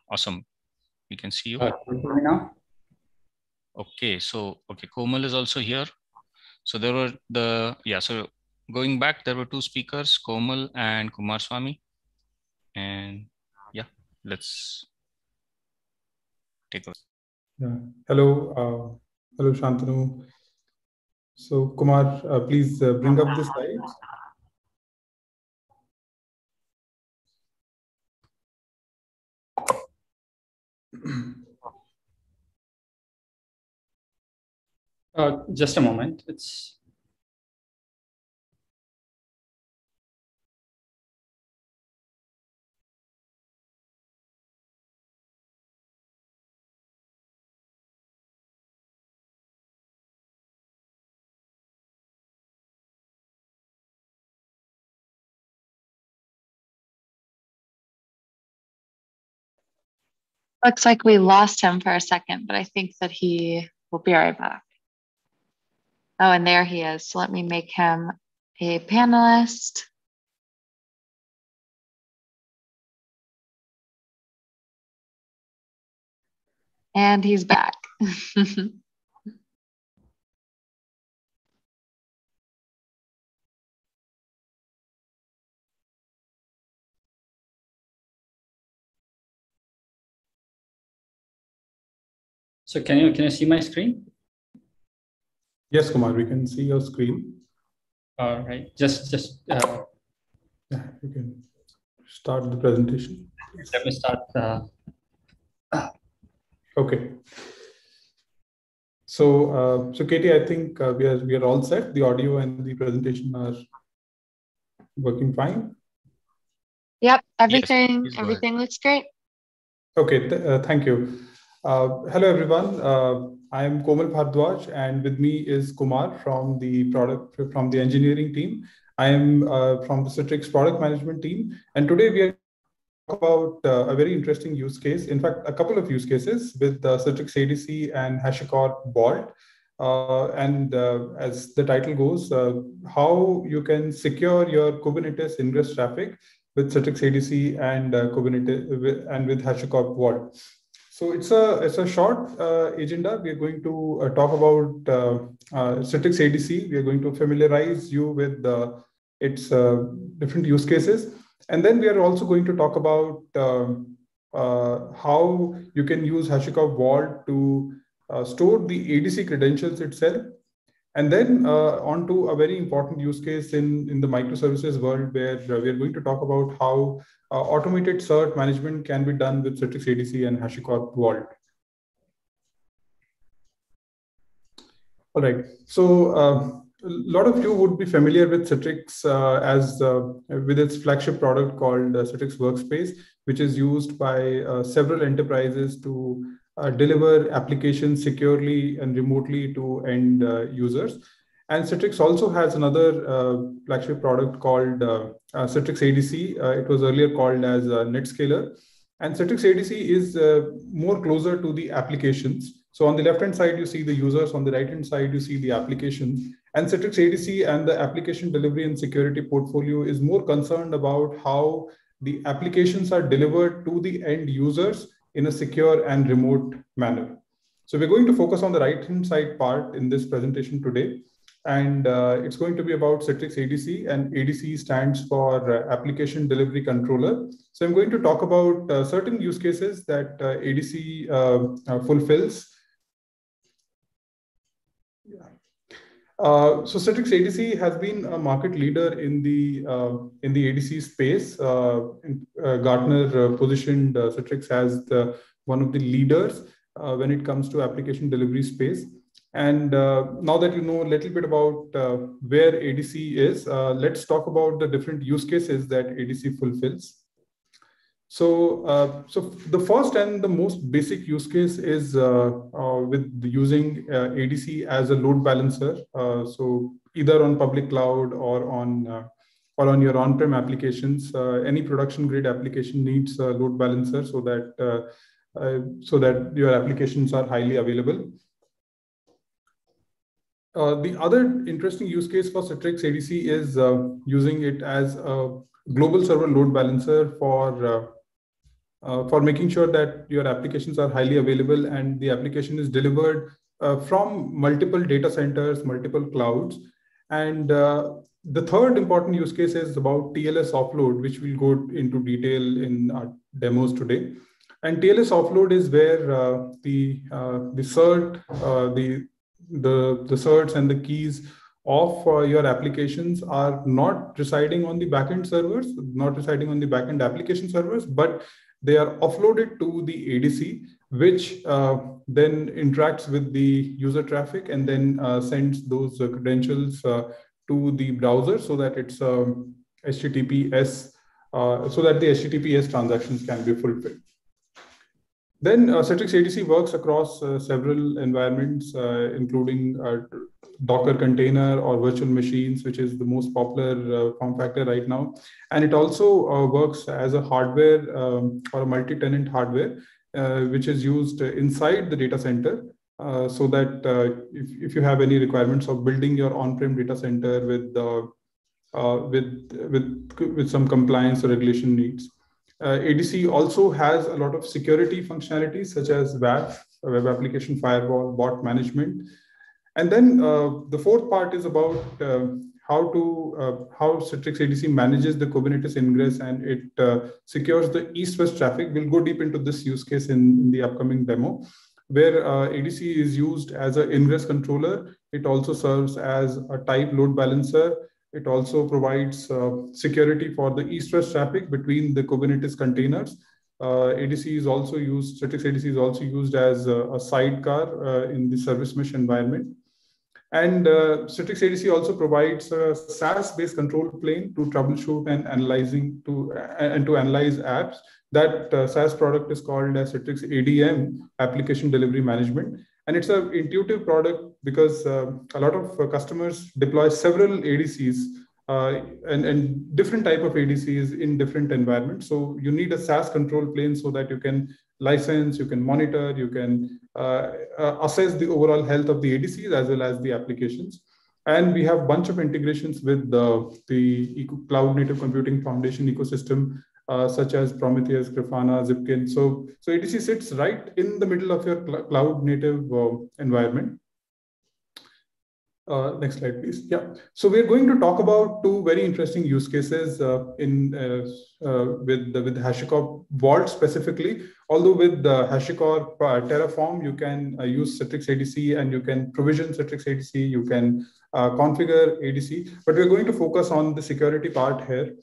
Awesome. We can see you. Now? Okay, so Komal is also here. So there were so going back, there were two speakers, Komal and Kumarswamy. And yeah, let's take a. Yeah. Hello, hello Shantanu. So Kumar, please bring up the slides. Just a moment. Looks like we lost him for a second, but I think that he will be right back. Oh, and there he is. So let me make him a panelist. And he's back. So can you see my screen? Yes, Kumar, we can see your screen. All right, just yeah, you can start the presentation. Let me start. Okay. So, Katie, I think we are all set. The audio and the presentation are working fine. Yep, everything looks great. Okay, thank you. Hello, everyone. I am Komal Bhardwaj, and with me is Kumar from the engineering team. I am from the Citrix product management team, and today we are about a very interesting use case. In fact, a couple of use cases with Citrix ADC and HashiCorp Vault. As the title goes, how you can secure your Kubernetes ingress traffic with Citrix ADC and Kubernetes and with HashiCorp Vault. So it's a short agenda. We are going to talk about Citrix ADC. We are going to familiarize you with its different use cases. And then we are also going to talk about how you can use HashiCorp Vault to store the ADC credentials itself. And then on to a very important use case in the microservices world, where we are going to talk about how automated cert management can be done with Citrix ADC and HashiCorp Vault. All right. So a lot of you would be familiar with Citrix with its flagship product called Citrix Workspace, which is used by several enterprises to deliver applications securely and remotely to end users. And Citrix also has another flagship product called Citrix ADC. It was earlier called as NetScaler. And Citrix ADC is more closer to the applications. So on the left-hand side, you see the users. On the right-hand side, you see the applications. And Citrix ADC and the application delivery and security portfolio is more concerned about how the applications are delivered to the end users in a secure and remote manner. So we're going to focus on the right-hand side part in this presentation today. And it's going to be about Citrix ADC, and ADC stands for Application Delivery Controller. So I'm going to talk about certain use cases that ADC fulfills. Yeah. So Citrix ADC has been a market leader in the ADC space. Gartner positioned Citrix as one of the leaders when it comes to application delivery space. And now that you know a little bit about where ADC is, let's talk about the different use cases that ADC fulfills. So, the first and the most basic use case is with using ADC as a load balancer. So either on public cloud or on your on-prem applications, any production grade application needs a load balancer so that your applications are highly available. The other interesting use case for Citrix ADC is using it as a global server load balancer for for making sure that your applications are highly available and the application is delivered from multiple data centers, multiple clouds. And the third important use case is about TLS offload, which we'll go into detail in our demos today. And TLS offload is where the certs and the keys of your applications are not residing on the backend servers, not residing on the backend application servers, but they are offloaded to the ADC, which then interacts with the user traffic and then sends those credentials to the browser so that it's HTTPS, so that the HTTPS transactions can be fulfilled. Then Citrix ADC works across several environments, including Docker container or virtual machines, which is the most popular form factor right now. And it also works as a hardware or a multi-tenant hardware, which is used inside the data center. So that if you have any requirements of building your on-prem data center with some compliance or regulation needs. ADC also has a lot of security functionalities such as WAF, Web Application Firewall, bot management. And then the fourth part is about how Citrix ADC manages the Kubernetes Ingress and it secures the east-west traffic. We'll go deep into this use case in the upcoming demo, where ADC is used as an Ingress controller. It also serves as a type load balancer. It also provides security for the east-west traffic between the Kubernetes containers. ADC is also used, Citrix ADC is also used as a sidecar in the service mesh environment. And Citrix ADC also provides a SaaS-based control plane to troubleshoot and to analyze apps. That SaaS product is called as Citrix ADM, Application Delivery Management. And it's an intuitive product because a lot of customers deploy several ADCs and different type of ADCs in different environments. So you need a SaaS control plane so that you can license, you can monitor, you can assess the overall health of the ADCs as well as the applications. And we have a bunch of integrations with the Cloud Native Computing Foundation ecosystem, such as Prometheus, Grafana, Zipkin. So ADC sits right in the middle of your cloud native environment. Next slide, please. Yeah. So we're going to talk about two very interesting use cases with HashiCorp Vault specifically. Although with HashiCorp Terraform, you can use Citrix ADC and you can provision Citrix ADC, you can configure ADC, but we're going to focus on the security part here.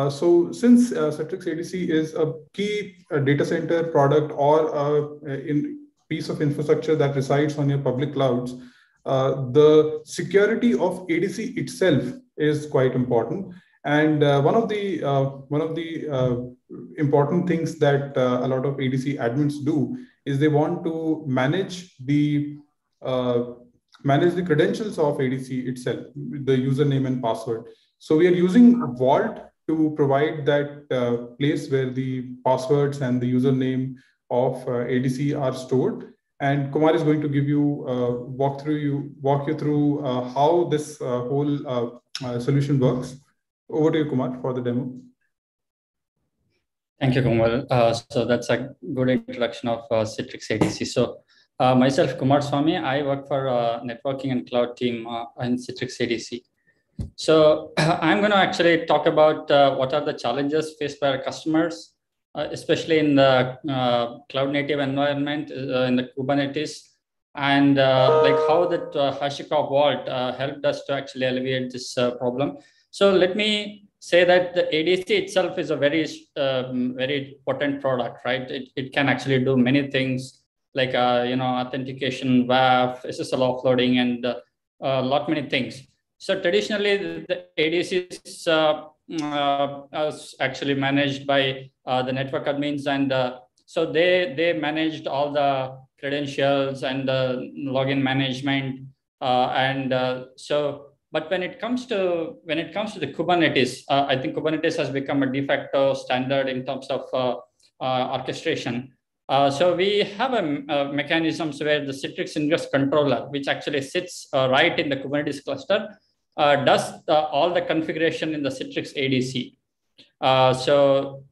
So since Citrix ADC is a key data center product or a piece of infrastructure that resides on your public clouds, the security of ADC itself is quite important. And one of the important things that a lot of ADC admins do is they want to manage the credentials of ADC itself, the username and password. So we are using Vault to provide that place where the passwords and the username of ADC are stored. And Kumar is going to give you walk you through how this whole solution works. Over to you, Kumar, for the demo. Thank you, Komal. So that's a good introduction of Citrix ADC. So myself, Kumarswamy, I work for networking and cloud team in Citrix ADC. So I'm going to actually talk about what are the challenges faced by our customers, especially in the cloud native environment, in the Kubernetes, and like how that HashiCorp Vault helped us to actually alleviate this problem. So let me say that the ADC itself is a very, very potent product, right? It can actually do many things like, authentication, WAF, SSL offloading, and a lot many things. So traditionally, the ADC is actually managed by the network admins, and so they managed all the credentials and the login management, But when it comes to the Kubernetes, I think Kubernetes has become a de facto standard in terms of orchestration. So we have a mechanisms where the Citrix Ingress controller, which actually sits right in the Kubernetes cluster, does all the configuration in the Citrix ADC. So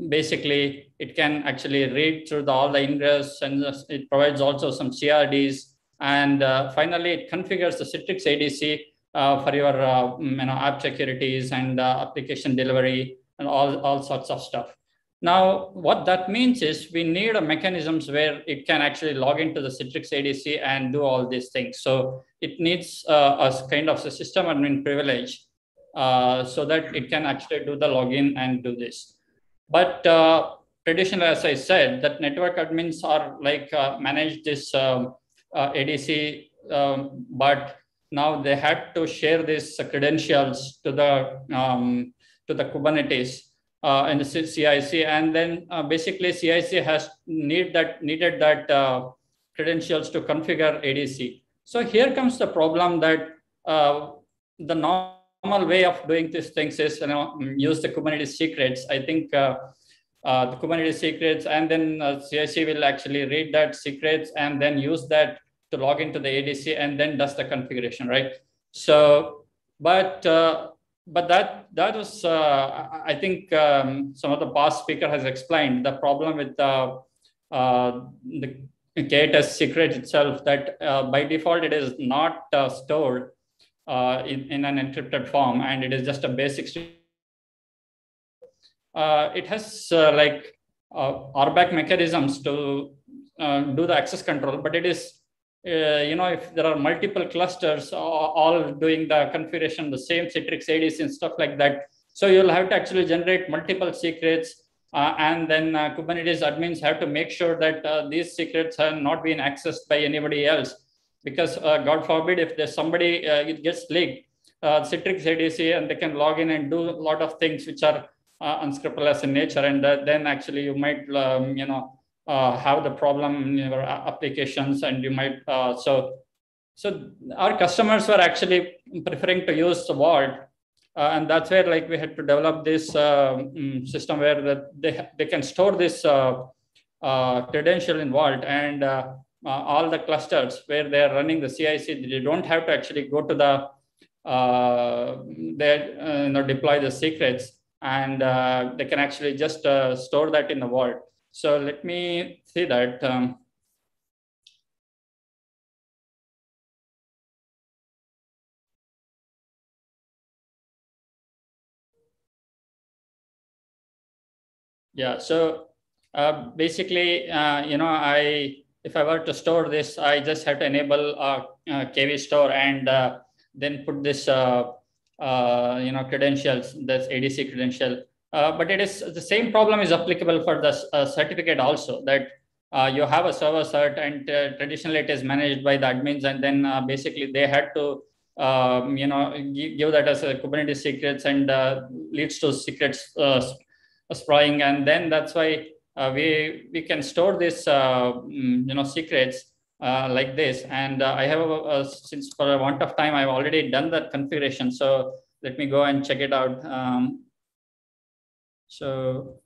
basically it can actually read through all the Ingress, and it provides also some CRDs. And finally, it configures the Citrix ADC for your app securities and application delivery and all sorts of stuff. Now, what that means is we need a mechanisms where it can actually log into the Citrix ADC and do all these things. So it needs a kind of a system admin privilege so that it can actually do the login and do this. But traditionally, as I said, that network admins are like manage this ADC, but now they had to share these credentials to the Kubernetes and the CIC, and then basically CIC has needed that credentials to configure ADC. So here comes the problem that the normal way of doing these things is use the Kubernetes secrets. I think the Kubernetes secrets, and then CIC will actually read that secrets and then use that to log into the ADC and then does the configuration, right? So, but that was I think some of the past speaker has explained the problem with the KTS secret itself, that by default it is not stored in an encrypted form, and it is just a basic. It has like RBAC mechanisms to do the access control, but it is if there are multiple clusters all doing the configuration, the same Citrix ADC and stuff like that, so you'll have to actually generate multiple secrets, and then Kubernetes admins have to make sure that these secrets have not been accessed by anybody else, because God forbid if there's somebody it gets leaked, Citrix ADC, and they can log in and do a lot of things which are unscrupulous in nature, and then actually you might have the problem in your applications, and you might so our customers were actually preferring to use the Vault, and that's where like we had to develop this system where they can store this credential in Vault, and all the clusters where they are running the CIC, they don't have to actually go to the deploy the secrets, and they can actually just store that in the Vault. So let me see that. Yeah, so basically, if I were to store this, I just have to enable KV store and then put this, credentials, this ADC credential. But it is the same problem is applicable for the certificate also, that you have a server cert, and traditionally it is managed by the admins, and then basically they had to give that as a Kubernetes secrets, and leads to secrets spraying, and then that's why we can store this secrets like this. And I have since for a want of time I've already done that configuration, so let me go and check it out. So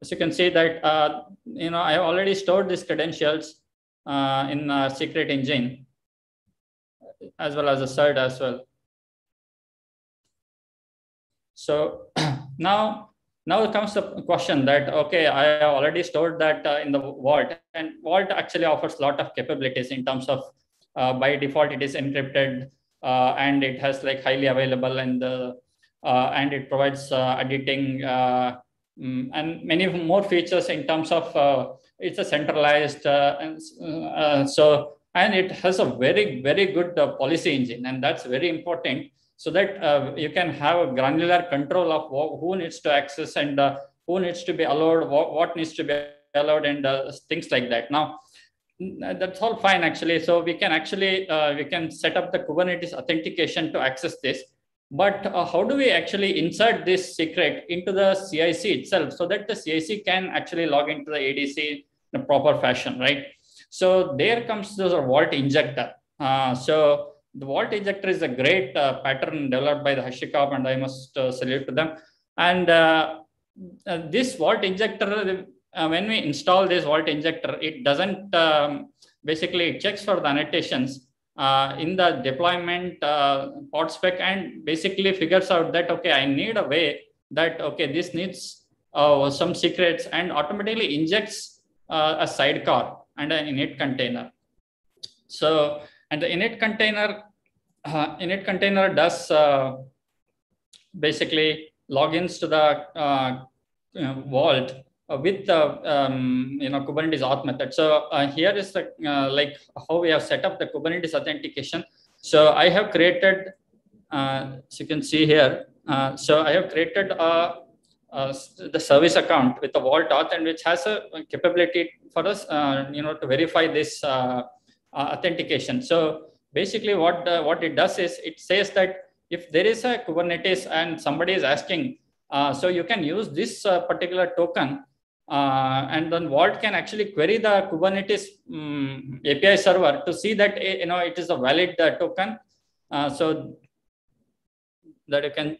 as you can see that I have already stored these credentials in secret engine, as well as a cert as well. So now comes the question that, okay, I have already stored that in the Vault, and Vault actually offers a lot of capabilities in terms of by default it is encrypted, and it has like highly available, and it provides editing and many more features in terms of it's a centralized and it has a very, very good policy engine, and that's very important, so that you can have a granular control of who needs to access, and who needs to be allowed, what needs to be allowed, and things like that. Now, that's all fine actually. So we can actually we can set up the Kubernetes authentication to access this. But how do we actually insert this secret into the CIC itself, so that the CIC can actually log into the ADC in a proper fashion, right? So there comes the Vault injector. So the Vault injector is a great pattern developed by the HashiCorp, and I must salute to them. And this Vault injector, when we install this Vault injector, it doesn't basically it checks for the annotations in the deployment pod spec, and basically figures out that, okay, I need a way that, okay, this needs some secrets and automatically injects a sidecar and an init container. So, and the init container does basically logins to the vault with the Kubernetes auth method. So here is the like how we have set up the Kubernetes authentication. So I have created, as you can see here, so I have created the service account with the vault auth, and which has a capability for us, to verify this authentication. So basically, what it does is it says that if there is a Kubernetes and somebody is asking, so you can use this particular token, and then Vault can actually query the Kubernetes API server to see that it is a valid token. So that you can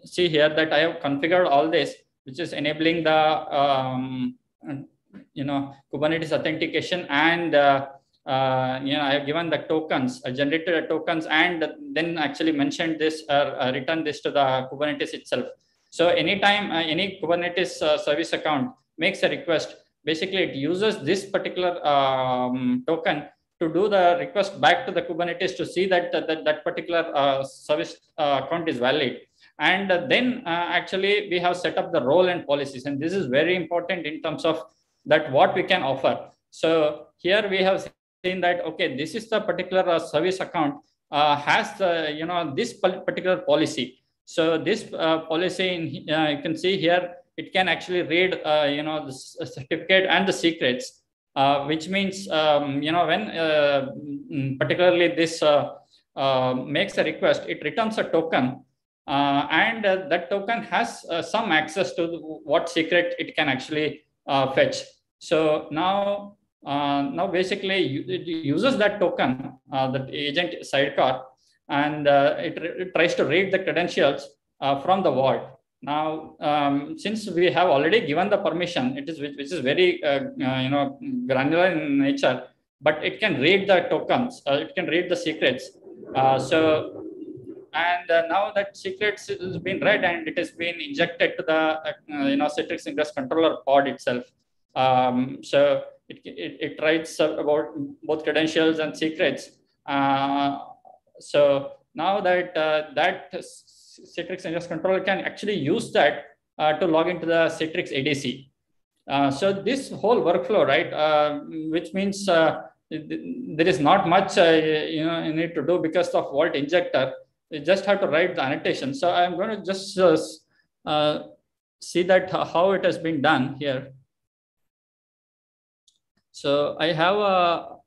see here that I have configured all this, which is enabling the Kubernetes authentication, and I have given the tokens, generated the tokens, and then actually mentioned this, returned this to the Kubernetes itself. So anytime any Kubernetes service account makes a request, basically it uses this particular token to do the request back to the Kubernetes to see that that particular service account is valid. And then actually we have set up the role and policies, and this is very important in terms of that what we can offer. So here we have seen that, okay, this is the particular service account has this particular policy. So this policy, you can see here, it can actually read the certificate and the secrets, which means when particularly this makes a request, it returns a token, and that token has some access to what secret it can actually fetch. So now basically it uses that token, that agent sidecar, and it tries to read the credentials from the vault. Now, since we have already given the permission, which is very granular in nature, but it can read the tokens, it can read the secrets. Now that secrets has been read and it has been injected to the Citrix Ingress controller pod itself. So it writes about both credentials and secrets. So now that that Citrix Ingress controller can actually use that to log into the Citrix ADC. So this whole workflow, right, which means there is not much you need to do because of Vault Injector. You just have to write the annotation. So I'm going to just see that how it has been done here. So I have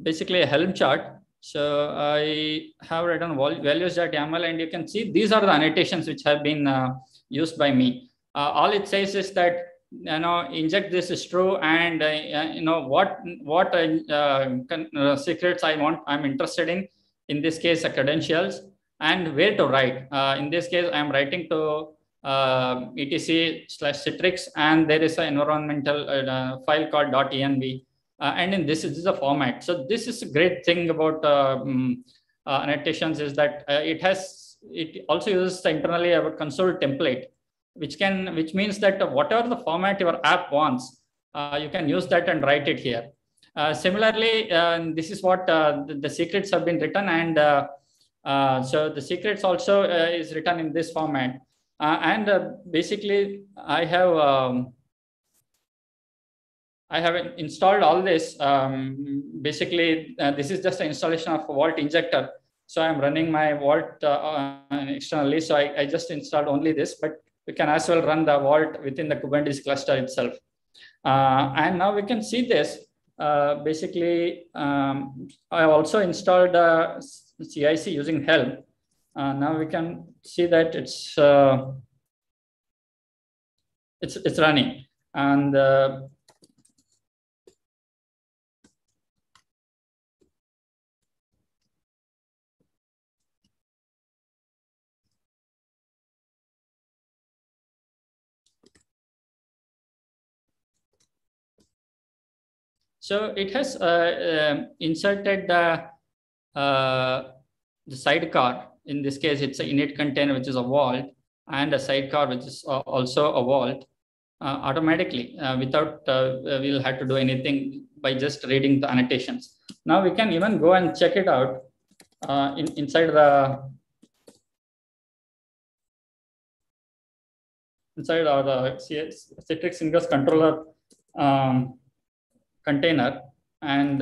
basically a Helm chart. So I have written values.yaml, and you can see these are the annotations which have been used by me. All it says is that inject this is true, and what secrets I'm interested in this case credentials, and where to write. In this case, I'm writing to etc/Citrix, and there is an environmental file called .env. And in this is a format. So this is a great thing about annotations, is that it also uses internally a console template, which means that whatever the format your app wants, you can use that and write it here. Similarly, this is what the secrets have been written, and so the secrets also is written in this format. And basically, I have installed all this. Basically, this is just an installation of Vault Injector. So I'm running my Vault externally. So I just installed only this, but we can as well run the Vault within the Kubernetes cluster itself. And now we can see this. Basically, I also installed CIC using Helm. Now we can see that it's running, and so it has inserted the sidecar. In this case, it's an init container, which is a vault, and a sidecar, which is also a vault. automatically without we'll have to do anything by just reading the annotations. Now we can even go and check it out inside our Citrix Ingress controller container, and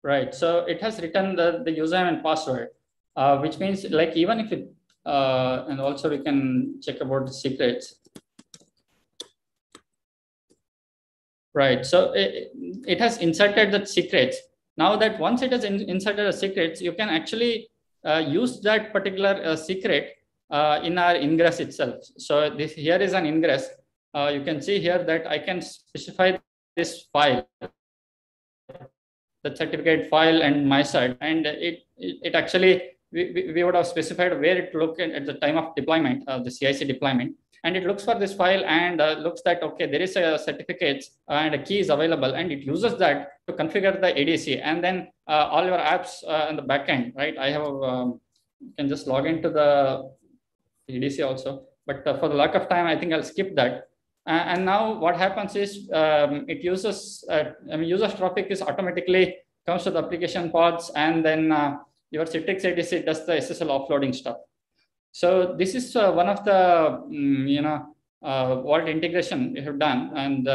right. So it has written the username and password, which means like even if it, and also we can check about the secrets. Right. So it has inserted the secrets. Now that once it has inserted the secrets, you can actually use that particular secret in our ingress itself. So this here is an ingress. You can see here that I can specify this file, the certificate file and my side, and it actually we would have specified where it look at the time of deployment, the CIC deployment, and it looks for this file and looks that okay, there is a certificates and a key is available, and it uses that to configure the ADC, and then all your apps in the backend, right? I have you can just log into the ADC also, but for the lack of time, I think I'll skip that. And now what happens is it uses, user traffic is automatically comes to the application pods, and then your Citrix ADC does the SSL offloading stuff. So this is one of the, vault integration we have done, and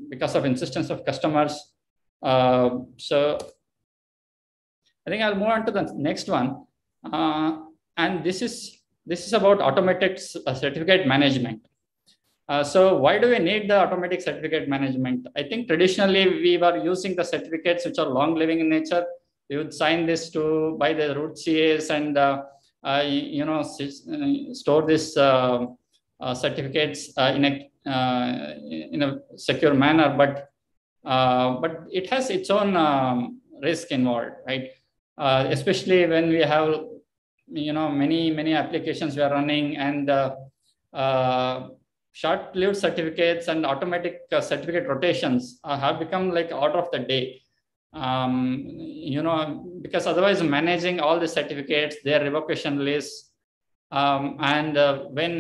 because of insistence of customers. So I think I'll move on to the next one. And this is about automated certificate management. So why do we need the automatic certificate management? I think traditionally we were using the certificates which are long living in nature. We would sign this to by the root CAs and store this certificates in a secure manner, but it has its own risk involved, right? Especially when we have many applications we are running, and short-lived certificates and automatic certificate rotations have become like order of the day. Because otherwise managing all the certificates, their revocation lists, and when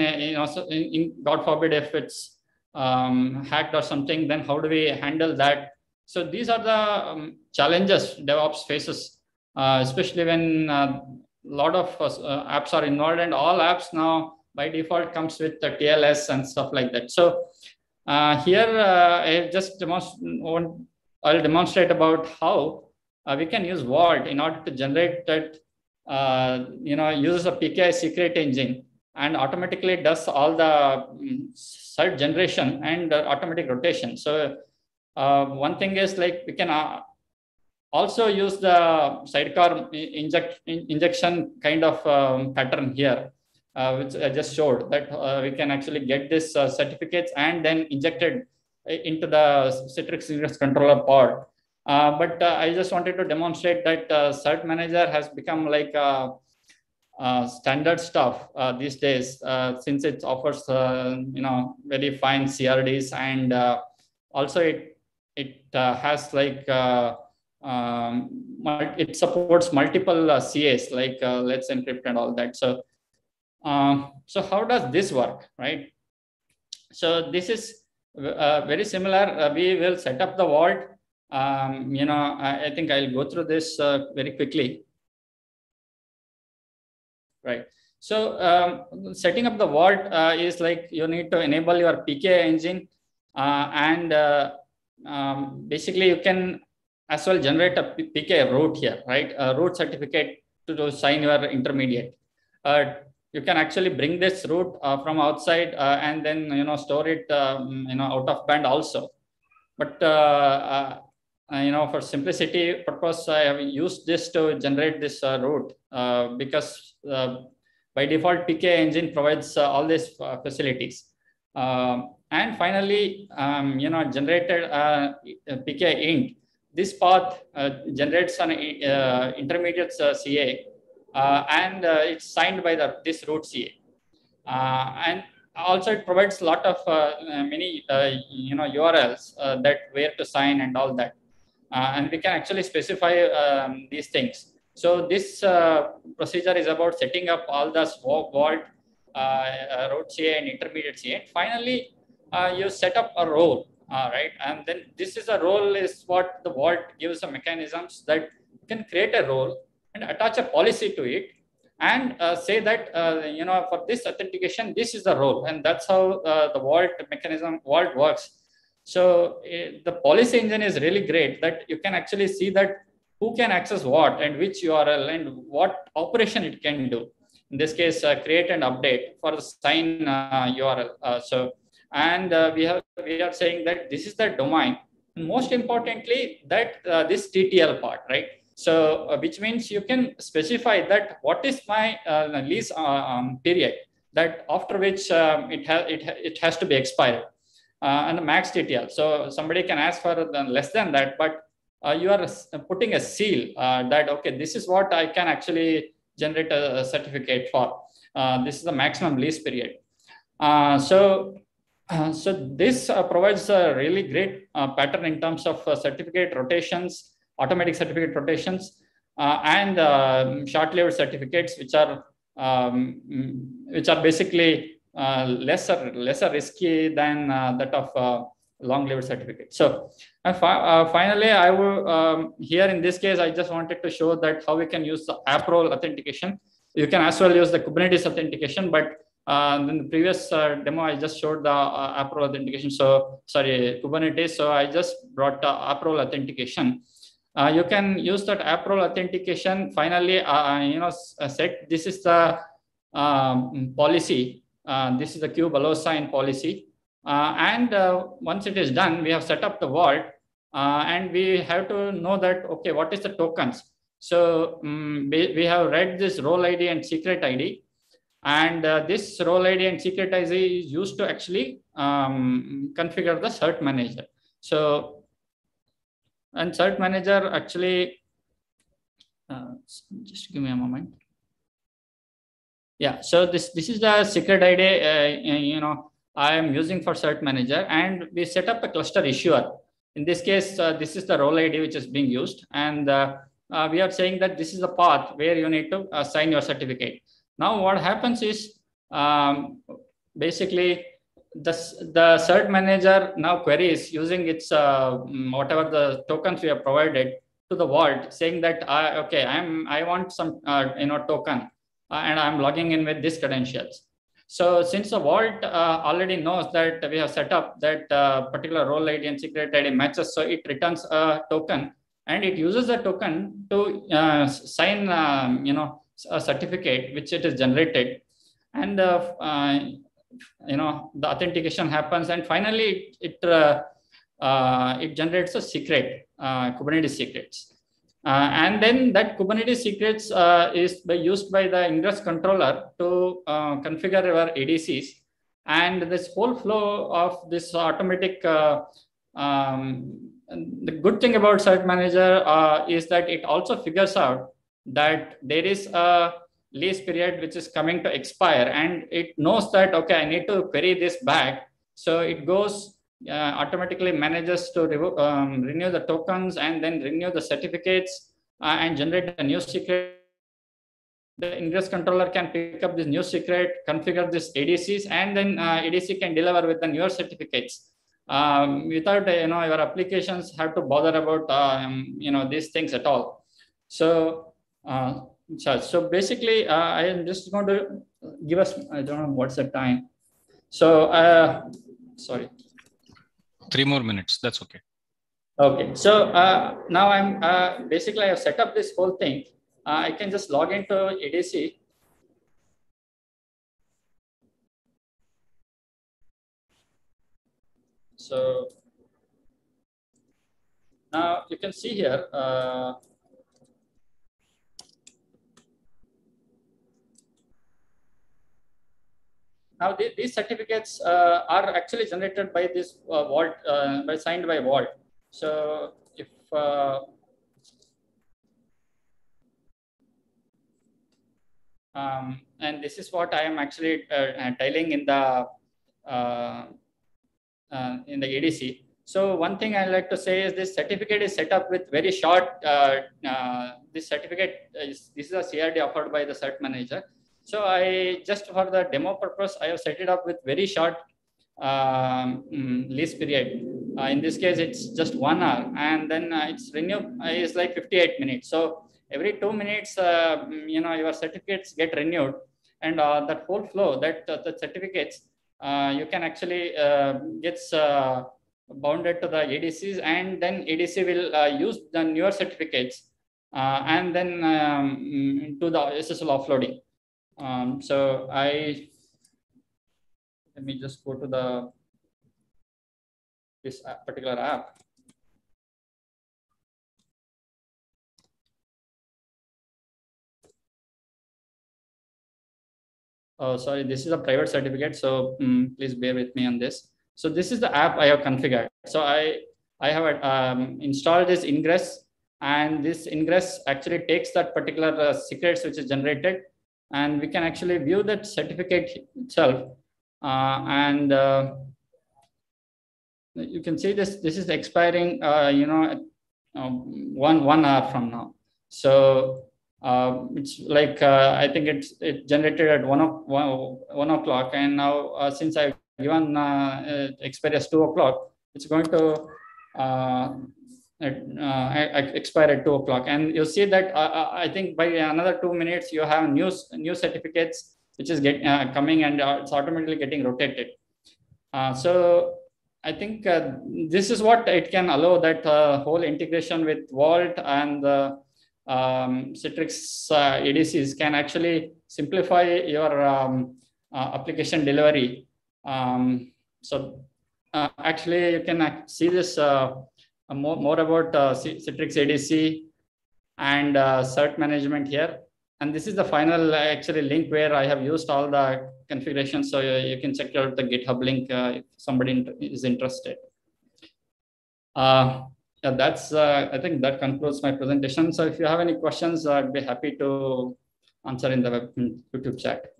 God forbid if it's hacked or something, then how do we handle that? So these are the challenges DevOps faces, especially when a lot of apps are involved, and all apps now by default comes with the TLS and stuff like that. So here I just I'll demonstrate about how we can use Vault in order to generate that, uses a PKI secret engine and automatically does all the cert generation and automatic rotation. So one thing is like we can also use the sidecar injection kind of pattern here, which I just showed, that we can actually get this certificates and then injected into the Citrix Ingress controller pod. But I just wanted to demonstrate that Cert Manager has become like standard stuff these days, since it offers very fine CRDs, and also it has like it supports multiple CAs like Let's Encrypt and all that. So so how does this work, right? So this is very similar. We will set up the vault. I think I'll go through this very quickly. Right. So setting up the vault is like you need to enable your PKI engine, and basically you can as well generate a PKI root here, right? A root certificate to sign your intermediate. You can actually bring this root from outside and then store it out of band also. But for simplicity purpose, I have used this to generate this root because by default PKI engine provides all these facilities. And finally, generated PKI int. This path generates an intermediate CA. And it's signed by this root CA, and also it provides a lot of many URLs that where to sign and all that. and we can actually specify these things. So this procedure is about setting up all the vault, root CA and intermediate CA. And finally, you set up a role, right? And then this is a role is what the vault gives the mechanisms that you can create a role and attach a policy to it and say that, for this authentication, this is the role. And that's how the vault mechanism, vault works. So the policy engine is really great that you can actually see that who can access what and which URL and what operation it can do. In this case, create and update for the sign URL. We are saying that this is the domain. And most importantly, that this TTL part, right? So which means you can specify that what is my lease period, that after which it has to be expired. And the max TTL. So somebody can ask for less than that, but you are putting a seal that, okay, this is what I can actually generate a certificate for. This is the maximum lease period. So this provides a really great pattern in terms of certificate rotations, automatic certificate rotations, and short-lived certificates, which are basically lesser risky than that of long-lived certificate. So finally, I will here in this case, I just wanted to show that how we can use the app role authentication. You can as well use the Kubernetes authentication, but in the previous demo, I just showed the app role authentication. So sorry, Kubernetes. So I just brought the app role authentication. You can use that app role authentication. Finally, set this is the policy. This is the kube allow sign policy. And once it is done, we have set up the vault and we have to know that, okay, what is the tokens? So we have read this role ID and secret ID. And this role ID and secret ID is used to actually configure the cert manager. So, and cert manager actually, just give me a moment. Yeah, so this is the secret ID, I am using for cert manager, and we set up a cluster issuer. In this case, this is the role ID which is being used, and we are saying that this is the path where you need to sign your certificate. Now, what happens is basically the cert manager now queries using its whatever the tokens we have provided to the vault, saying that I want some token. And I'm logging in with these credentials. So since the vault already knows that we have set up that particular role ID and secret ID matches, so it returns a token and it uses the token to sign, a certificate which it is generated, and the authentication happens, and finally it generates a secret, Kubernetes secrets. And then that Kubernetes secrets is used by the Ingress controller to configure our ADCs. And this whole flow of this automatic, the good thing about Cert Manager is that it also figures out that there is a lease period which is coming to expire, and it knows that, okay, I need to query this back. So it goes automatically manages to renew the tokens and then renew the certificates and generate a new secret. The Ingress controller can pick up this new secret, configure this ADCs, and then ADC can deliver with the newer certificates without your applications have to bother about these things at all. So so basically, I am just going to give us, I don't know what's the time. So sorry. 3 more minutes. That's okay. Okay. So now I'm basically I have set up this whole thing. I can just log into ADC. So now you can see here. Now these certificates are actually generated by this vault, signed by vault. So if and this is what I am actually tiling in the ADC. So one thing I like to say is this certificate is set up with very short. This certificate this is a CRD offered by the cert manager. So I just for the demo purpose, I have set it up with very short lease period. In this case, it's just 1 hour, and then it's renewed is like 58 minutes. So every 2 minutes, your certificates get renewed, and that whole flow, that the certificates, you can actually gets bounded to the ADCs, and then ADC will use the newer certificates and then to the SSL offloading. So let me just go to this particular app. Oh, sorry, this is a private certificate, so please bear with me on this. So this is the app I have configured. So I have installed this Ingress, and this Ingress actually takes that particular secrets which is generated, and we can actually view that certificate itself. And you can see this is expiring, 1 hour from now. So it's like I think it generated at 1 o'clock, and now since I've given expiry as 2 o'clock, it's going to expire at 2 o'clock. And you see that I think by another 2 minutes you have new certificates which is coming, and it's automatically getting rotated. So I think this is what it can allow, that whole integration with Vault and Citrix ADCs can actually simplify your application delivery. So actually you can see this more about Citrix ADC and cert management here. And this is the final actually link where I have used all the configurations. So you can check out the GitHub link if somebody is interested. Yeah, that's I think that concludes my presentation. So if you have any questions, I'd be happy to answer in the YouTube chat.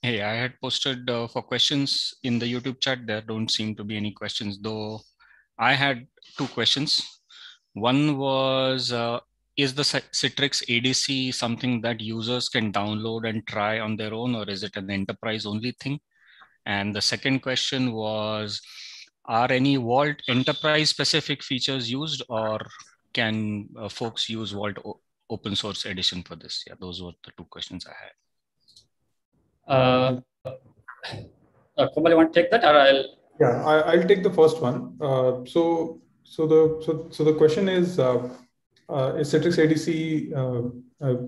Hey, I had posted for questions in the YouTube chat. There don't seem to be any questions, though. I had 2 questions. One was, is the Citrix ADC something that users can download and try on their own, or is it an enterprise only thing? And the second question was, are any Vault enterprise specific features used, or can folks use Vault open source edition for this? Yeah, those were the 2 questions I had. Komal, you want to take that, or I'll? Yeah, I'll take the first one. So the question is Citrix ADC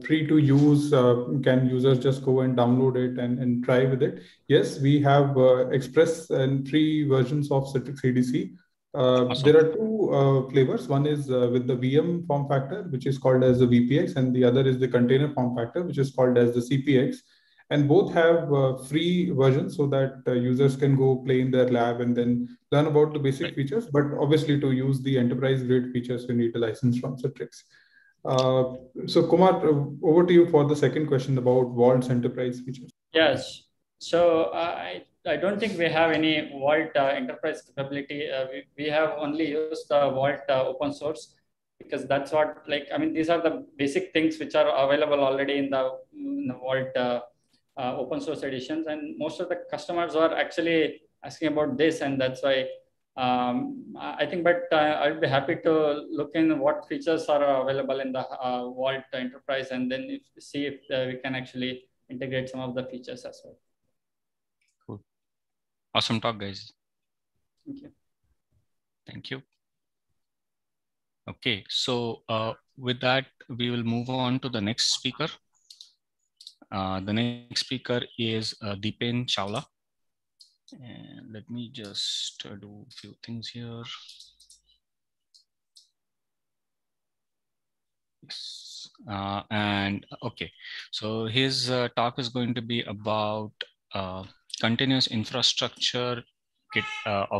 free to use? Can users just go and download it and try with it? Yes, we have express and free versions of Citrix ADC. Awesome. There are 2 flavors. One is with the VM form factor, which is called as the VPX, and the other is the container form factor, which is called as the CPX. And both have free versions so that users can go play in their lab and then learn about the basic features. But obviously, to use the enterprise grade features, you need a license from Citrix. So Kumar, over to you for the second question about Vault's enterprise features. Yes. So I don't think we have any Vault enterprise capability. We have only used the Vault open source, because that's what, these are the basic things which are available already in the Vault open source editions, and most of the customers are actually asking about this, and that's why I think. But I'll be happy to look in what features are available in the Vault enterprise, and then see if we can actually integrate some of the features as well. Cool. Awesome talk, guys. Thank you. Thank you. Okay, so with that, we will move on to the next speaker. The next speaker is Deepen Chawla. And let me just do a few things here. Yes. And okay, so his talk is going to be about continuous infrastructure kit of